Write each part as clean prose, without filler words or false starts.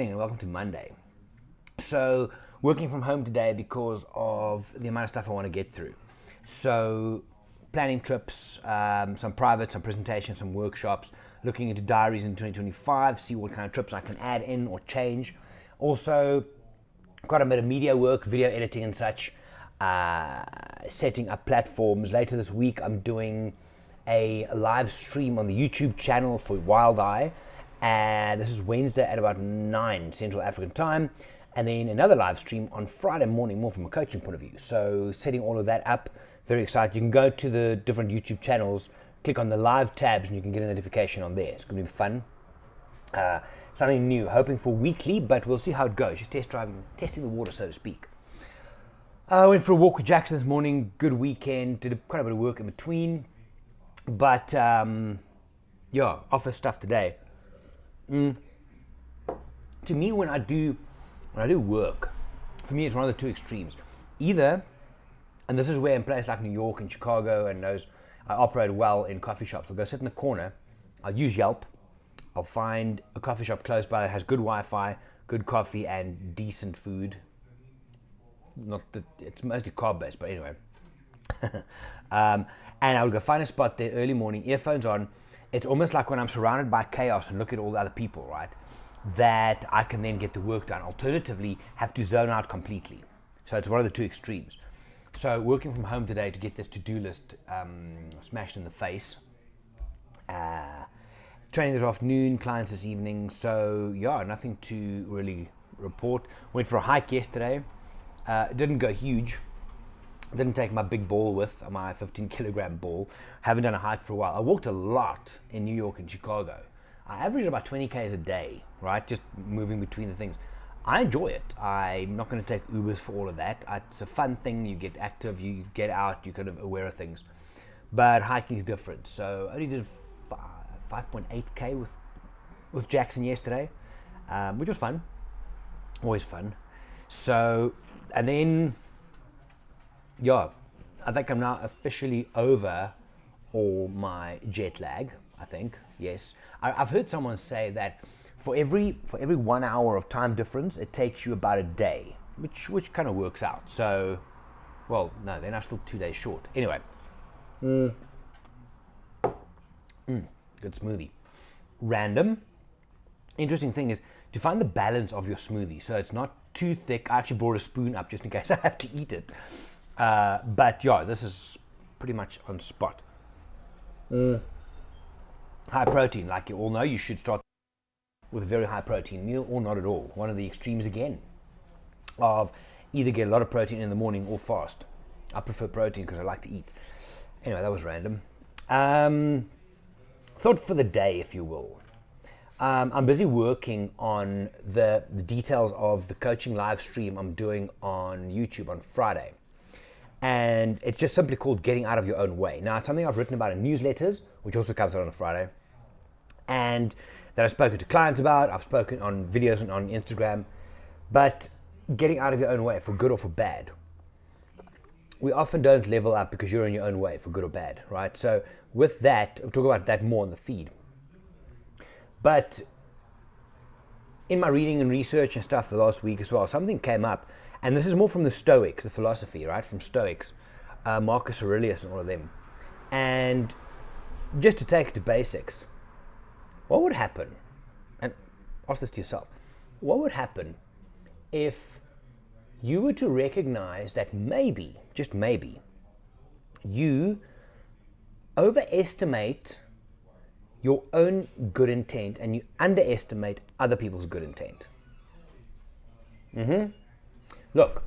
morning and welcome to Monday. So, working from home today because of the amount of stuff I want to get through. So, planning trips, some private, some presentations, some workshops, looking into diaries in 2025, see what kind of trips I can add in or change. Also, quite a bit of media work, video editing and such, setting up platforms. Later this week, I'm doing a live stream on the YouTube channel for Wild Eye. And this is Wednesday at about 9 Central African time. And then another live stream on Friday morning, more from a coaching point of view. So setting all of that up, very excited. You can go to the different YouTube channels, click on the live tabs, and you can get a notification on there. It's going to be fun. Something new, hoping for weekly, but we'll see how it goes. Just testing the water, so to speak. I went for a walk with Jackson this morning. Good weekend. Did quite a bit of work in between. But, office stuff today. To me, when I do work, for me it's one of the two extremes. Either, and this is where in places like New York and Chicago and those, I operate well in coffee shops. I'll go sit in the corner, I'll use Yelp, I'll find a coffee shop close by that has good Wi-Fi, good coffee and decent food. It's mostly carb-based, but anyway. And I'll go find a spot there early morning, earphones on. It's almost like when I'm surrounded by chaos and look at all the other people, right? That I can then get the work done. Alternatively, have to zone out completely. So it's one of the two extremes. So working from home today to get this to-do list smashed in the face. Training this afternoon, clients this evening. So yeah, nothing to really report. Went for a hike yesterday. Didn't go huge. Didn't take my big ball with, my 15 kilogram ball. Haven't done a hike for a while. I walked a lot in New York and Chicago. I averaged about 20 Ks a day, right? Just moving between the things. I enjoy it. I'm not going to take Ubers for all of that. It's a fun thing. You get active, you get out, you're kind of aware of things. But hiking is different. So I only did 5.8 K with Jackson yesterday, which was fun. Always fun. So, and then, yeah, I think I'm now officially over all my jet lag, I think, yes. I've heard someone say that for every 1 hour of time difference, it takes you about a day, which kind of works out. So, well, no, then I'm still 2 days short. Anyway. Good smoothie. Random. Interesting thing is to find the balance of your smoothie. So it's not too thick. I actually brought a spoon up just in case I have to eat it. But yeah, this is pretty much on spot. High protein, like you all know, you should start with a very high protein meal or not at all. One of the extremes again of either get a lot of protein in the morning or fast. I prefer protein because I like to eat. Anyway, that was random. Thought for the day, if you will. I'm busy working on the details of the coaching live stream I'm doing on YouTube on Friday. And it's just simply called Getting Out of Your Own Way. Now, it's something I've written about in newsletters, which also comes out on a Friday, and that I've spoken to clients about. I've spoken on videos and on Instagram. But getting out of your own way, for good or for bad. We often don't level up because you're in your own way, for good or bad, right? So with that, we'll talk about that more in the feed. But in my reading and research and stuff the last week as well, something came up. And this is more from the Stoics, the philosophy, right? From Stoics, Marcus Aurelius and all of them. And just to take it to basics, what would happen, and ask this to yourself, what would happen if you were to recognize that maybe, just maybe, you overestimate your own good intent and you underestimate other people's good intent? Look,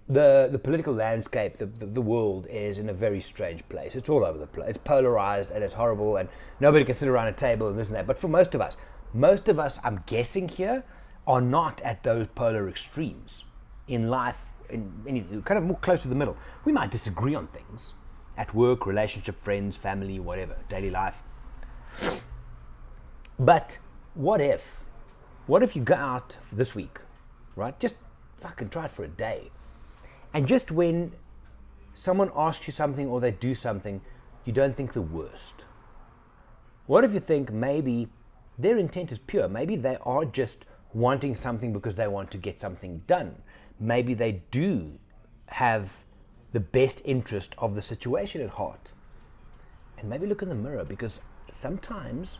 the political landscape, the world is in a very strange place. It's all over the place. It's polarized and it's horrible and nobody can sit around a table and this and that. But for most of us, I'm guessing here, are not at those polar extremes in life, in kind of more close to the middle. We might disagree on things at work, relationship, friends, family, whatever, daily life. But what if you go out this week, right? Just fucking try it for a day. And just when someone asks you something or they do something, you don't think the worst. What if you think maybe their intent is pure? Maybe they are just wanting something because they want to get something done. Maybe they do have the best interest of the situation at heart. And maybe look in the mirror, because sometimes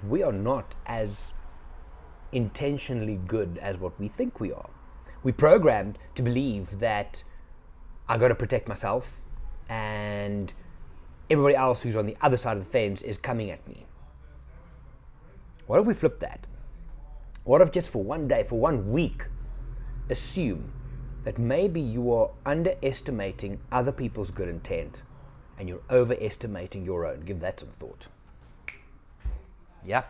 we are not as intentionally good as what we think we are. We're programmed to believe that I got to protect myself and everybody else who's on the other side of the fence is coming at me. What if we flip that? What if just for one day, for 1 week, assume that maybe you are underestimating other people's good intent and you're overestimating your own? Give that some thought. Yeah?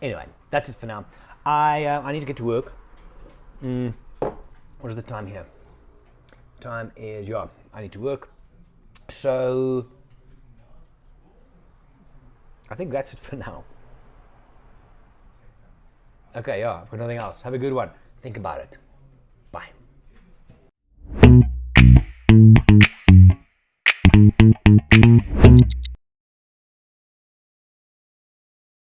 Anyway, that's it for now. I need to get to work. What is the time here? Time is, yeah, I need to work. So, I think that's it for now. Okay, yeah, I've got nothing else. Have a good one. Think about it.